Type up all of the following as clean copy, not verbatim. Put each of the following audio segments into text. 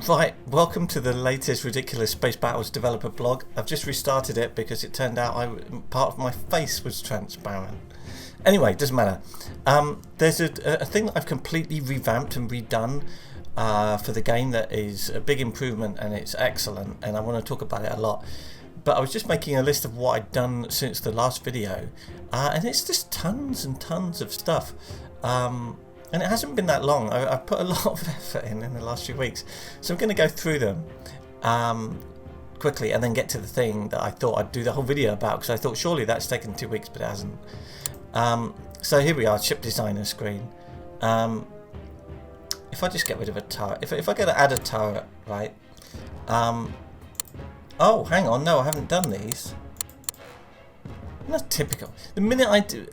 Right, welcome to the latest Ridiculous Space Battles developer blog. I've just restarted it because it turned out part of my face was transparent. Anyway, doesn't matter. There's a thing that I've completely revamped and redone for the game that is a big improvement, and it's excellent, and I want to talk about it a lot. But I was just making a list of what I'd done since the last video, and it's just tons and tons of stuff. And it hasn't been that long. I've put a lot of effort in the last few weeks, so I'm going to go through them quickly and then get to the thing that I thought I'd do the whole video about, because I thought surely that's taken 2 weeks, but it hasn't. So here we are, ship designer screen. If I just get rid of a turret, if I go to add a turret, right? Oh, hang on, no, I haven't done these. Not typical. The minute I do,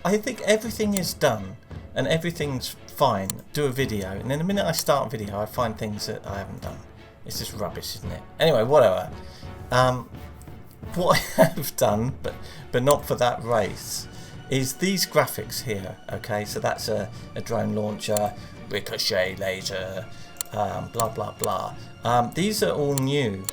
I think everything is done and everything's fine. Do a video, and then the minute I start a video, I find things that I haven't done. It's just rubbish, isn't it? Anyway, whatever. What I have done, but not for that race, is these graphics here. Okay, so that's a drone launcher, ricochet laser, blah blah blah. These are all new.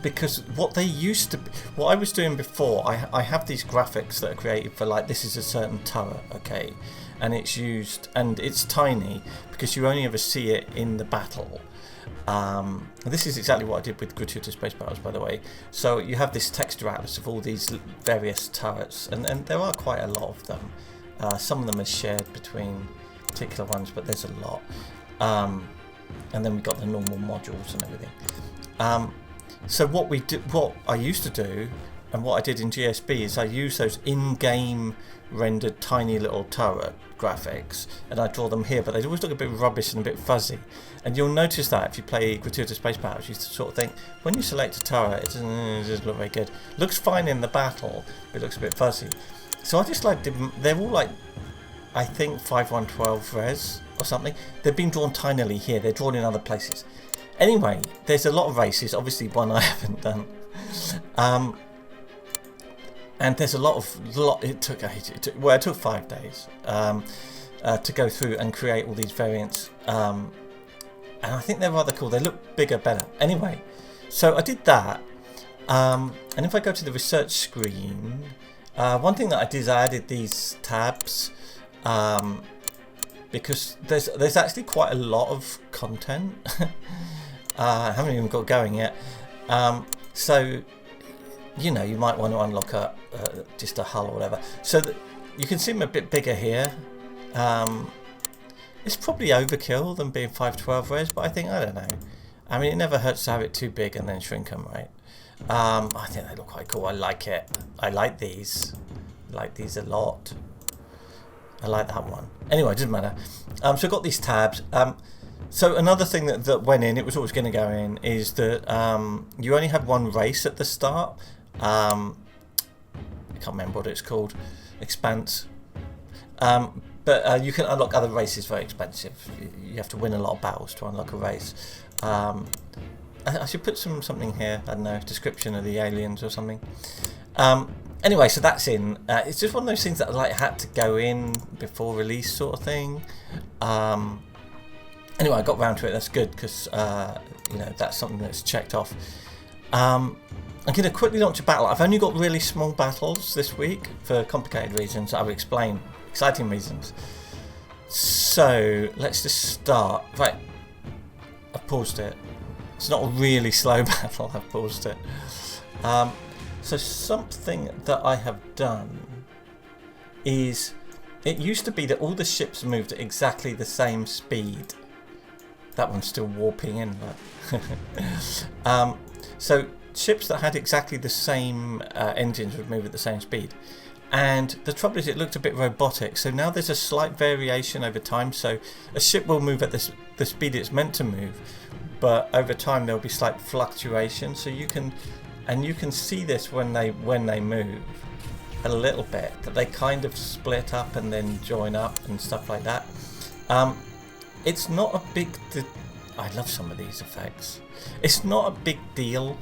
Because what they used to be, what I was doing before, I have these graphics that are created for, like, this is a certain turret, okay, and it's used, and it's tiny because you only ever see it in the battle. This is exactly what I did with Gratuitous Space Battles, by the way. So you have this texture atlas of all these various turrets, and there are quite a lot of them. Some of them are shared between particular ones, but there's a lot. And then we've got the normal modules and everything. So what I used to do, and what I did in GSB, is I used those in-game rendered tiny little turret graphics, and I draw them here, but they always look a bit rubbish and a bit fuzzy. And you'll notice that if you play Gratuitous Space Battles, you sort of think, when you select a turret, it doesn't look very good. Looks fine in the battle, but it looks a bit fuzzy. So I just they're all like, I think 5112 res or something. They've been drawn tinily here, they're drawn in other places. Anyway, there's a lot of races, obviously one I haven't done. And there's a lot, it took 5 days to go through and create all these variants. And I think they're rather cool, they look bigger, better. Anyway, so I did that. And if I go to the research screen, one thing that I did is I added these tabs. Because there's actually quite a lot of content. I haven't even got going yet. So, you know, you might want to unlock just a hull or whatever. So that you can see them a bit bigger here. It's probably overkill than being 512 res, but I don't know. I mean, it never hurts to have it too big and then shrink them, right? I think they look quite cool. I like it. I like these. I like these a lot. I like that one. Anyway, it doesn't matter. So I've got these tabs. So another thing that went in, it was always going to go in, is that you only had one race at the start. I can't remember what it's called. Expanse. But you can unlock other races very expensive. You have to win a lot of battles to unlock a race. I should put something here. I don't know, description of the aliens or something. Anyway, so that's in. It's just one of those things that like had to go in before release, sort of thing. Anyway, I got round to it. That's good, because you know, that's something that's checked off. I'm going to quickly launch a battle. I've only got really small battles this week for complicated reasons. I will explain. Exciting reasons. So let's just start. Right, I've paused it. It's not a really slow battle. I've paused it. So something that I have done is, it used to be that all the ships moved at exactly the same speed. That one's still warping in. So ships that had exactly the same engines would move at the same speed. And the trouble is, it looked a bit robotic. So now there's a slight variation over time. So a ship will move at the speed it's meant to move, but over time there'll be slight fluctuation. So you can see this when they move a little bit, that they kind of split up and then join up and stuff like that. It's not a big I love some of these effects. It's not a big deal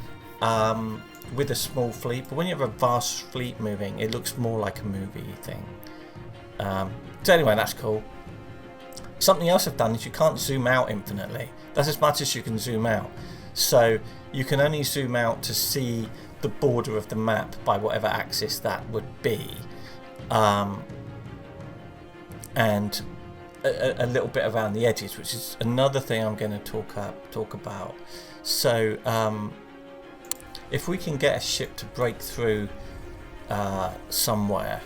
with a small fleet, but when you have a vast fleet moving, it looks more like a movie thing. So anyway, that's cool. Something else I've done is you can't zoom out infinitely. That's as much as you can zoom out. So you can only zoom out to see the border of the map by whatever axis that would be. And a little bit around the edges, which is another thing I'm going to talk about. So if we can get a ship to break through somewhere,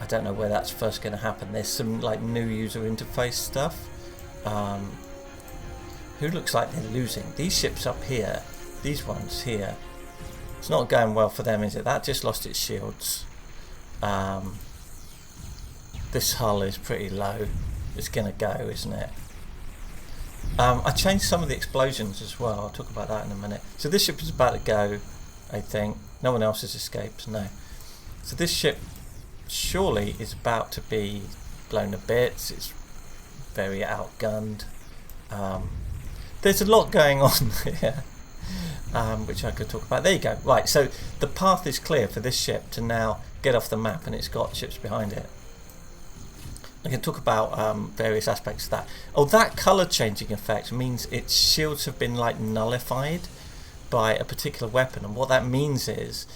I don't know where that's first going to happen. There's some like new user interface stuff. Who looks like they're losing? These ships up here, these ones here. It's not going well for them, is it? That just lost its shields. This hull is pretty low. It's going to go, isn't it? I changed some of the explosions as well. I'll talk about that in a minute. So this ship is about to go, I think. No one else has escaped, no. So this ship surely is about to be blown to bits. It's very outgunned. There's a lot going on here, which I could talk about. There you go. Right, so the path is clear for this ship to now get off the map, and it's got ships behind it. I can talk about various aspects of that. Oh, that colour changing effect means its shields have been like nullified by a particular weapon, and what that means is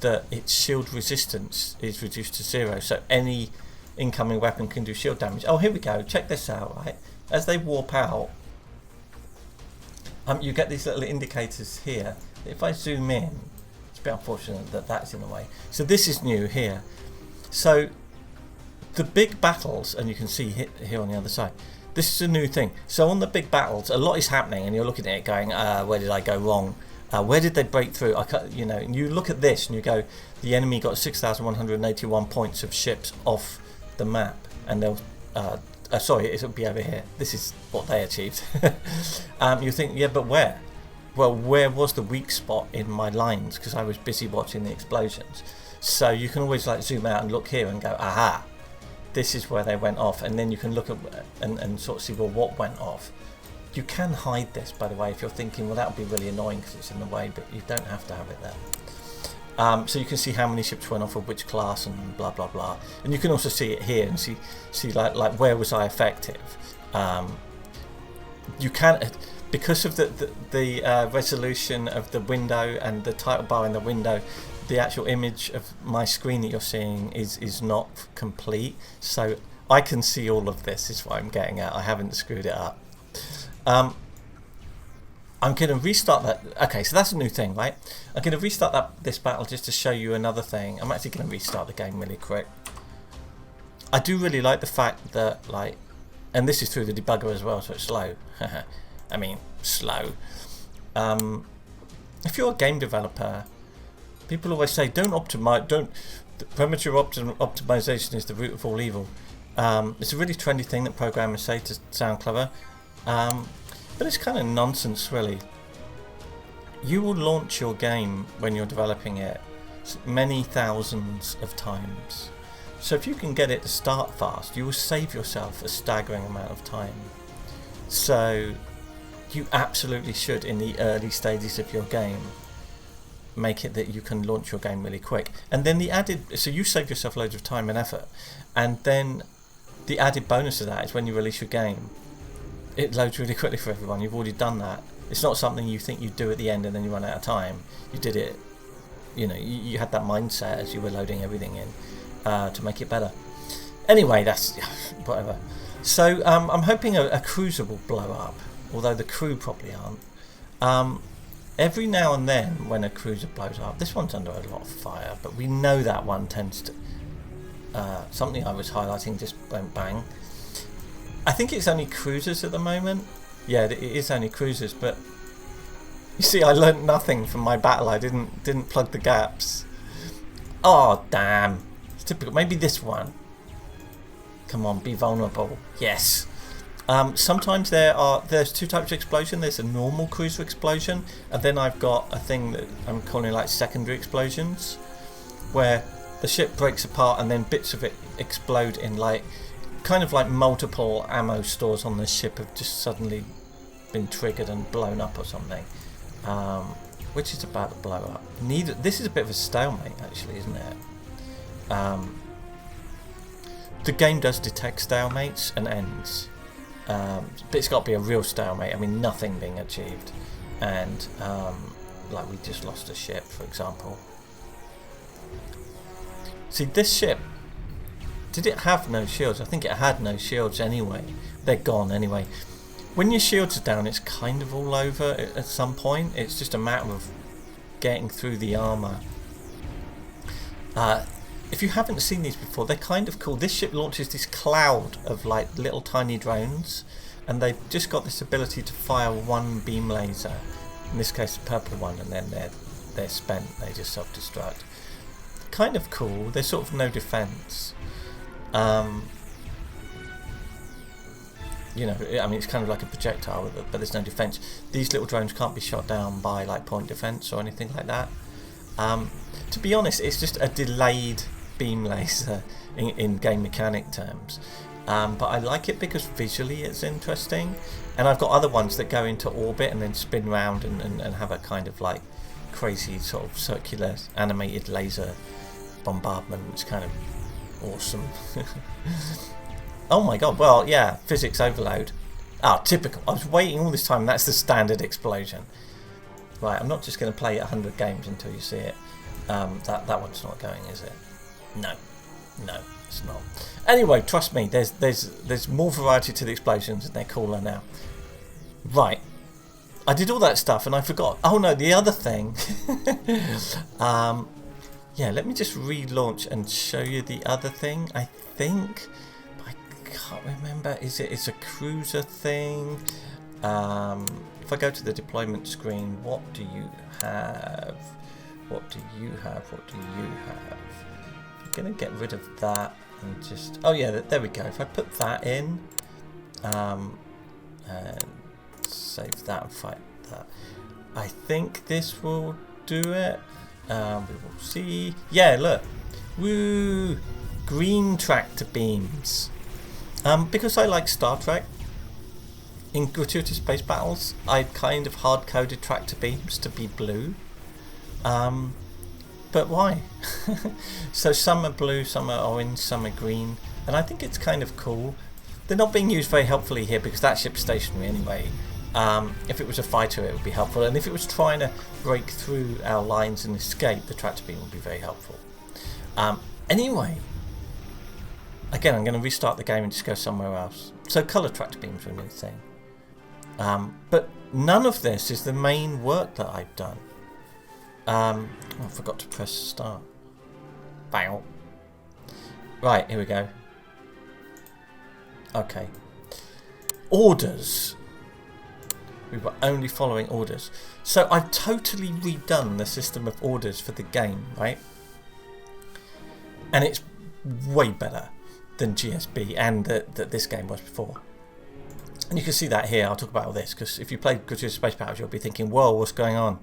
that its shield resistance is reduced to 0, so any incoming weapon can do shield damage. Oh, here we go. Check this out, right? As they warp out, you get these little indicators here. If I zoom in, it's a bit unfortunate that that's in the way. So this is new here. So the big battles, and you can see here on the other side, this is a new thing. So on the big battles, a lot is happening, and you're looking at it going, where did I go wrong? Where did they break through? You know, and you look at this and you go, the enemy got 6,181 points of ships off the map, and they'll sorry, it'll be over here. This is what they achieved. You think, yeah, but where? Well, where was the weak spot in my lines? Because I was busy watching the explosions. So you can always like zoom out and look here and go, aha, this is where they went off. And then you can look at and sort of see, well, what went off. You can hide this, by the way, if you're thinking, well, that would be really annoying because it's in the way, but you don't have to have it there. So you can see how many ships went off of which class and blah blah blah, and you can also see it here and see like where was I effective. You can, because of the resolution of the window and the title bar in the window, the actual image of my screen that you're seeing is not complete, so I can see all of this is what I'm getting at. I haven't screwed it up. I'm going to restart that. Okay, so that's a new thing, right? I'm going to restart this battle just to show you another thing. I'm actually going to restart the game really quick. I do really like the fact that, like, and this is through the debugger as well, so it's slow. I mean, slow. If you're a game developer, people always say, premature optimization is the root of all evil. It's a really trendy thing that programmers say to sound clever. But it's kind of nonsense, really. You will launch your game when you're developing it many thousands of times. So if you can get it to start fast, you will save yourself a staggering amount of time. So you absolutely should, in the early stages of your game, make it that you can launch your game really quick. And then so you save yourself loads of time and effort. And then the added bonus of that is when you release your game, it loads really quickly for everyone. You've already done that. It's not something you think you do at the end and then you run out of time. You did it, you know, you had that mindset as you were loading everything in to make it better. Anyway, that's whatever. So I'm hoping a cruiser will blow up, although the crew probably aren't. Every now and then when a cruiser blows up, this one's under a lot of fire, but we know that one tends to, something I was highlighting just went bang. I think it's only cruisers at the moment. Yeah, it is only cruisers, but you see, I learnt nothing from my battle. I didn't plug the gaps. Oh damn! It's typical. Maybe this one. Come on, be vulnerable. Yes. Sometimes there's two types of explosion. There's a normal cruiser explosion, and then I've got a thing that I'm calling like secondary explosions, where the ship breaks apart and then bits of it explode in like, kind of like multiple ammo stores on the ship have just suddenly been triggered and blown up or something, which is about to blow up. This is a bit of a stalemate actually, isn't it? the game does detect stalemates and ends, but it's got to be a real stalemate. I mean, nothing being achieved, and like we just lost a ship, for example. See, this ship, did it have no shields? I think it had no shields anyway. They're gone anyway. When your shields are down, it's kind of all over at some point. It's just a matter of getting through the armour. If you haven't seen these before, they're kind of cool. This ship launches this cloud of like little tiny drones, and they've just got this ability to fire one beam laser. In this case, the purple one, and then they're spent. They just self-destruct. Kind of cool. There's sort of no defense. You know, I mean, it's kind of like a projectile, but there's no defense. These little drones can't be shot down by like point defense or anything like that. To be honest, it's just a delayed beam laser in game mechanic terms. But I like it because visually it's interesting. And I've got other ones that go into orbit and then spin round and have a kind of like crazy sort of circular animated laser bombardment. It's kind of awesome. Oh my god, well, yeah, physics overload. Ah, typical. I was waiting all this time, and that's the standard explosion. Right, I'm not just going to play 100 games until you see it. That one's not going, is it? No, it's not. Anyway, trust me, there's more variety to the explosions, and they're cooler now. Right, I did all that stuff, and I forgot. Oh no, the other thing. Yeah, let me just relaunch and show you the other thing. I think, I can't remember. It's a cruiser thing. If I go to the deployment screen, what do you have? What do you have? I'm gonna get rid of that and just. Oh yeah, there we go. If I put that in, and save that and fight that, I think this will do it. We will see. Yeah, look. Woo! Green tractor beams. Because I like Star Trek, in Gratuitous Space Battles, I kind of hard-coded tractor beams to be blue. But why? So some are blue, some are orange, some are green. And I think it's kind of cool. They're not being used very helpfully here because that ship's stationary anyway. If it was a fighter, it would be helpful, and if it was trying to break through our lines and escape, the tractor beam would be very helpful. Anyway, again, I'm going to restart the game and just go somewhere else. So colour tractor beams are a new thing, but none of this is the main work that I've done. Oh, I forgot to press start. Bang. Right, here we go. Okay. Orders. We were only following orders. So I've totally redone the system of orders for the game, right? And it's way better than GSB and that this game was before. And you can see that here. I'll talk about all this because if you play Gratuitous Space Battles, you'll be thinking, whoa, what's going on?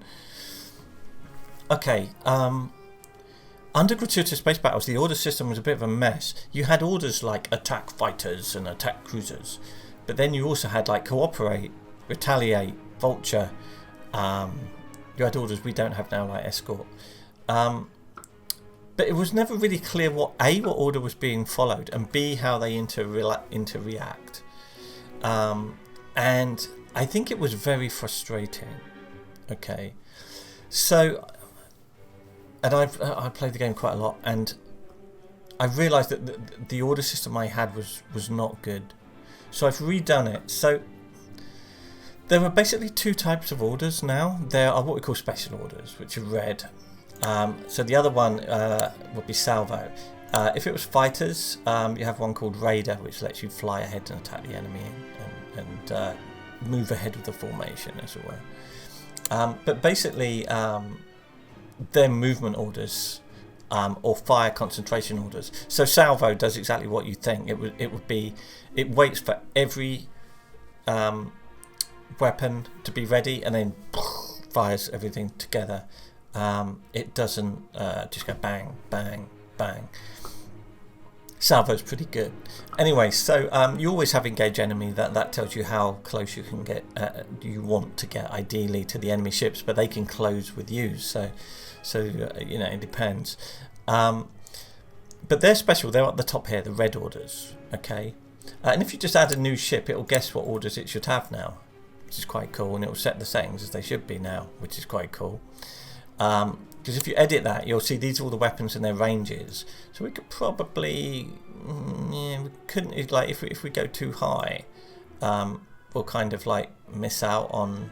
Okay, under Gratuitous Space Battles, the order system was a bit of a mess. You had orders like attack fighters and attack cruisers, but then you also had like cooperate, retaliate, vulture. You had orders we don't have now, like escort. But it was never really clear what order was being followed, and B, how they interact. And I think it was very frustrating. Okay, so, and I played the game quite a lot, and I realised that the order system I had was not good. So I've redone it. So there are basically two types of orders now. There are what we call special orders, which are red. So the other one would be salvo. If it was fighters, you have one called raider, which lets you fly ahead and attack the enemy and move ahead of the formation, as it were. But basically, they're movement orders or fire concentration orders. So salvo does exactly what you think. It waits for every weapon to be ready and then fires everything together. It doesn't just go bang, bang, bang. Salvo's pretty good. Anyway, so you always have engage enemy. That tells you how close you can get. You want to get ideally to the enemy ships, but they can close with you. So you know, it depends. But they're special. They're at the top here, the red orders. Okay, and if you just add a new ship, it'll guess what orders it should have now, which is quite cool, and it'll set the settings as they should be now, which is quite cool. Because if you edit that, you'll see these are all the weapons and their ranges. So we could probably, we couldn't, like if we go too high, we'll kind of like miss out on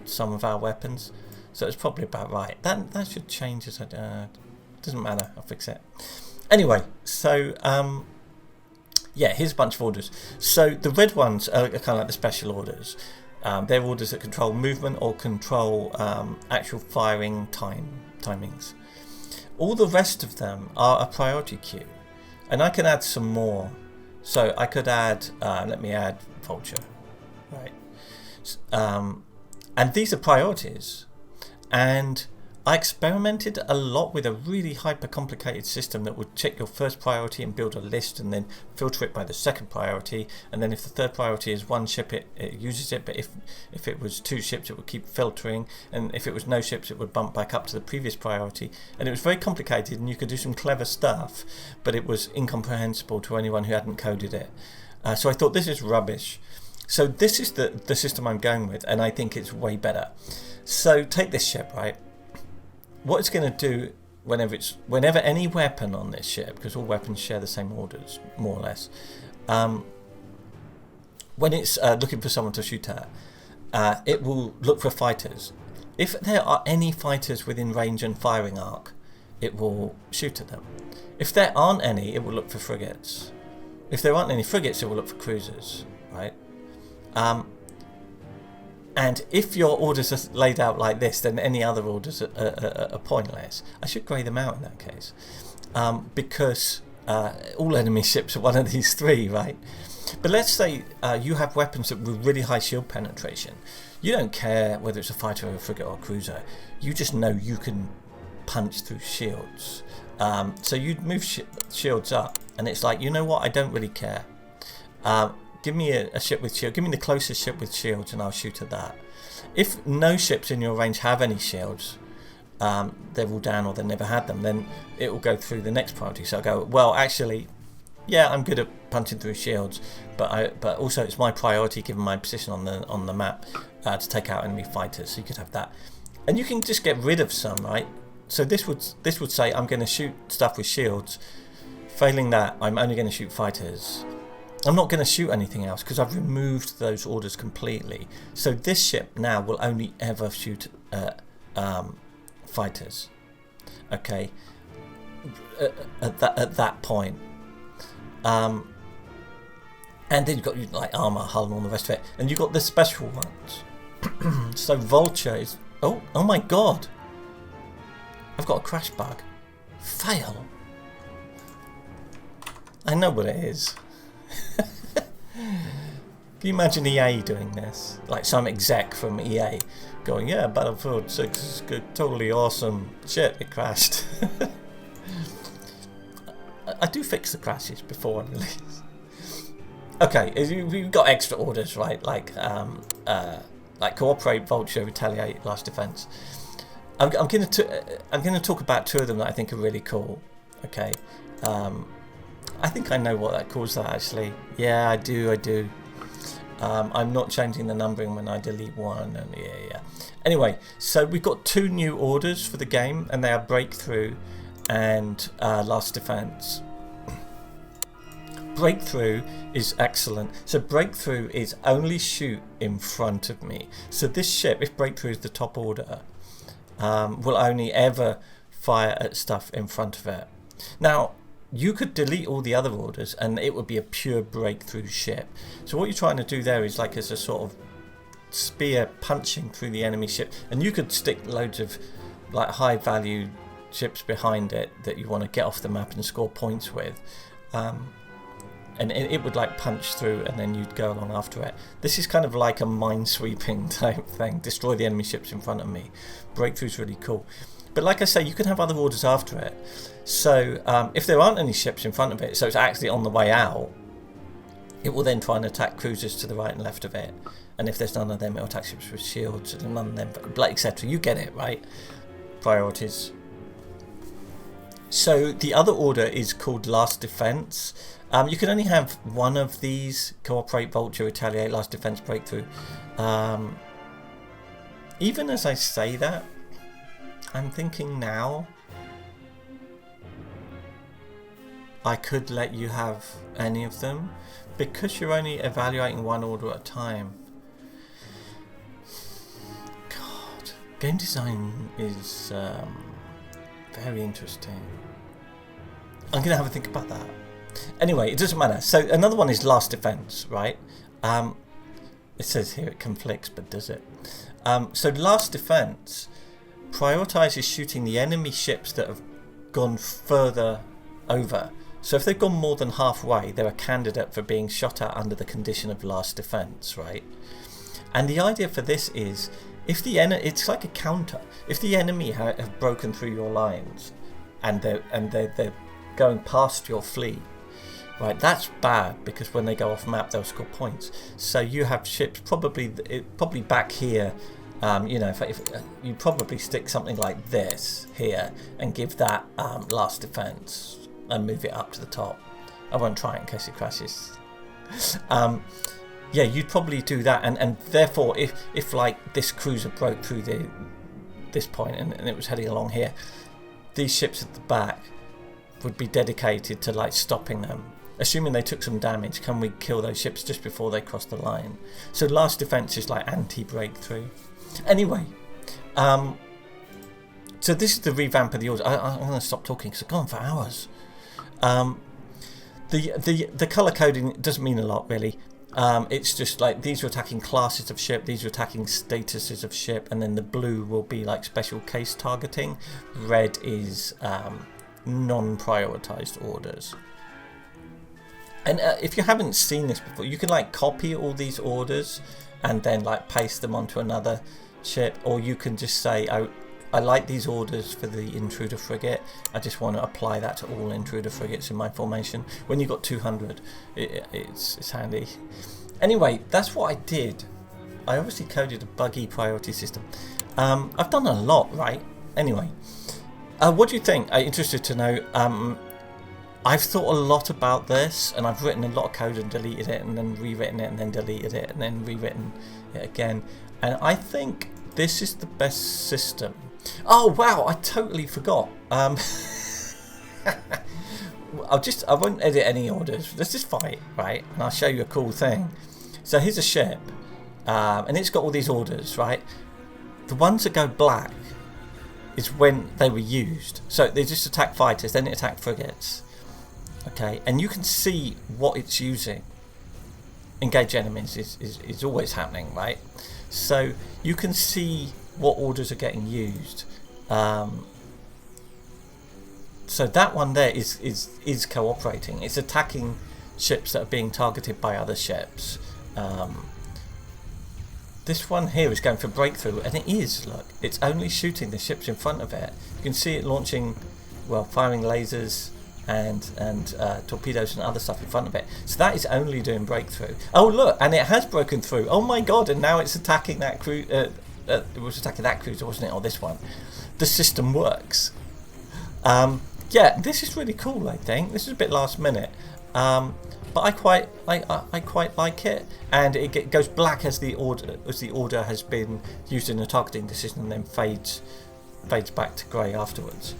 some of our weapons. So it's probably about right. That should change as doesn't matter. I'll fix it. Anyway, so yeah, here's a bunch of orders. So the red ones are kind of like the special orders. They're orders that control movement or control actual firing timings. All the rest of them are a priority queue, and I can add some more. So I could add, let me add vulture, right? And these are priorities, and I experimented a lot with a really hyper complicated system that would check your first priority and build a list and then filter it by the second priority, and then if the third priority is one ship it uses it, but if it was two ships it would keep filtering, and if it was no ships it would bump back up to the previous priority. And it was very complicated, and you could do some clever stuff, but it was incomprehensible to anyone who hadn't coded it. So I thought, this is rubbish. So this is the system I'm going with, and I think it's way better. So take this ship, right? What it's going to do whenever any weapon on this ship, because all weapons share the same orders, more or less, when it's looking for someone to shoot at, it will look for fighters. If there are any fighters within range and firing arc, it will shoot at them. If there aren't any, it will look for frigates. If there aren't any frigates, it will look for cruisers, right? And if your orders are laid out like this, then any other orders are pointless. I should grey them out in that case, because all enemy ships are one of these three, right? But let's say you have weapons that with really high shield penetration. You don't care whether it's a fighter or a frigate or a cruiser. You just know you can punch through shields. So you'd move shields up, and it's like, you know what? I don't really care. Give me a ship with shield. Give me the closest ship with shields, and I'll shoot at that. If no ships in your range have any shields, they're all down or they never had them, then it will go through the next priority. So I go, well, actually, yeah, I'm good at punching through shields, but also it's my priority given my position on the map to take out enemy fighters. So you could have that, and you can just get rid of some, right? So this would say I'm going to shoot stuff with shields. Failing that, I'm only going to shoot fighters. I'm not going to shoot anything else because I've removed those orders completely. So this ship now will only ever shoot fighters. Okay, at that point. And then you've got like armor, hull, and all the rest of it, and you've got the special ones. So vulture is oh my god! I've got a crash bug. Fail. I know what it is. Can you imagine EA doing this? Like some exec from EA going, yeah, Battlefield 6 is good, totally awesome. Shit, it crashed. I do fix the crashes before I release. Okay, we've got extra orders, right? Like cooperate, vulture, retaliate, last defense. I'm going to talk about two of them that I think are really cool. Okay. I think I know what that calls that actually. Yeah, I do. I'm not changing the numbering when I delete one, and yeah. Anyway, so we've got two new orders for the game, and they are breakthrough and last defense. Breakthrough is excellent. So breakthrough is only shoot in front of me. So this ship, if breakthrough is the top order, will only ever fire at stuff in front of it. Now, you could delete all the other orders and it would be a pure breakthrough ship. So what you're trying to do there is like as a sort of spear punching through the enemy ship, and you could stick loads of like high value ships behind it that you want to get off the map and score points with, and it would like punch through and then you'd go along after it. This is kind of like a minesweeping type thing. Destroy the enemy ships in front of me. Breakthrough's really cool. But like I say, you can have other orders after it. So if there aren't any ships in front of it, so it's actually on the way out, it will then try and attack cruisers to the right and left of it. And if there's none of them, it'll attack ships with shields, and none of them, etc. You get it, right? Priorities. So the other order is called Last Defense. You can only have one of these: Cooperate, Vulture, Retaliate, Last Defense, Breakthrough. Even as I say that, I'm thinking now I could let you have any of them, because you're only evaluating one order at a time. God, game design is very interesting. I'm going to have a think about that. Anyway, it doesn't matter. So another one is Last Defense, right? It says here it conflicts, but does it? So Last Defense prioritizes shooting the enemy ships that have gone further over. So if they've gone more than halfway, they're a candidate for being shot at under the condition of Last Defense, right? And the idea for this is, if the it's like a counter. If the enemy have broken through your lines, and they're going past your fleet, right? That's bad, because when they go off map, they'll score points. So you have ships probably back here. You know, if you probably stick something like this here and give that Last Defense and move it up to the top. I won't try it in case it crashes. Yeah, you'd probably do that, and therefore if like this cruiser broke through this point and it was heading along here, these ships at the back would be dedicated to like stopping them. Assuming they took some damage, can we kill those ships just before they cross the line? So Last Defense is like anti-breakthrough. Anyway, so this is the revamp of the order. I'm going to stop talking because I've gone for hours. The colour coding doesn't mean a lot, really. It's just like these are attacking classes of ship, these are attacking statuses of ship, and then the blue will be like special case targeting. Red is non-prioritized orders. And if you haven't seen this before, you can like copy all these orders and then like paste them onto another ship, or you can just say, I like these orders for the intruder frigate, I just want to apply that to all intruder frigates in my formation. When you've got 200, it's handy. Anyway, that's what I did. I obviously coded a buggy priority system. I've done a lot, right? Anyway, what do you think? I'm interested to know. I've thought a lot about this, and I've written a lot of code and deleted it, and then rewritten it, and then deleted it, and then rewritten it again. And I think this is the best system. Oh wow, I totally forgot. I won't edit any orders. Let's just fight, right? And I'll show you a cool thing. So here's a ship, and it's got all these orders, right? The ones that go black is when they were used. So they just attack fighters, then it attacked frigates. Okay, and you can see what it's using. Engage enemies is always happening, right? So you can see what orders are getting used. So that one there is cooperating. It's attacking ships that are being targeted by other ships. This one here is going for breakthrough, and it is. Look, it's only shooting the ships in front of it. You can see it launching, well, firing lasers and torpedoes and other stuff in front of it. So that is only doing breakthrough. Oh look, and it has broken through. Oh my god! And now it's attacking that cruise. It was attacking that cruiser, wasn't it, or this one? The system works. Yeah, this is really cool. I think this is a bit last minute, but I quite like it. And it goes black as the order has been used in a targeting decision, and then fades back to grey afterwards.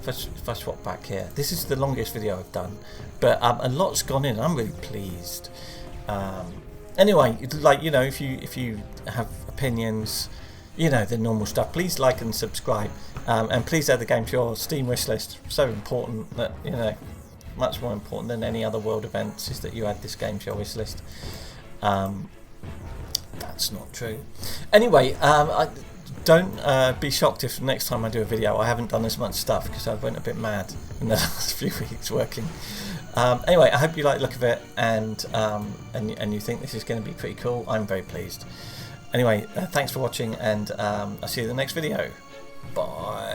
If I swap back here, this is the longest video I've done, but a lot's gone in. I'm really pleased. Anyway, like, you know, if you have opinions, you know, the normal stuff, please like and subscribe, and please add the game to your Steam wish list. So important that, you know, much more important than any other world events is that you add this game to your wish list. That's not true. Anyway, don't be shocked if next time I do a video I haven't done as much stuff, because I went a bit mad in the last few weeks working. Anyway, I hope you like the look of it, and you think this is going to be pretty cool. I'm very pleased. Anyway, thanks for watching, and I'll see you in the next video. Bye.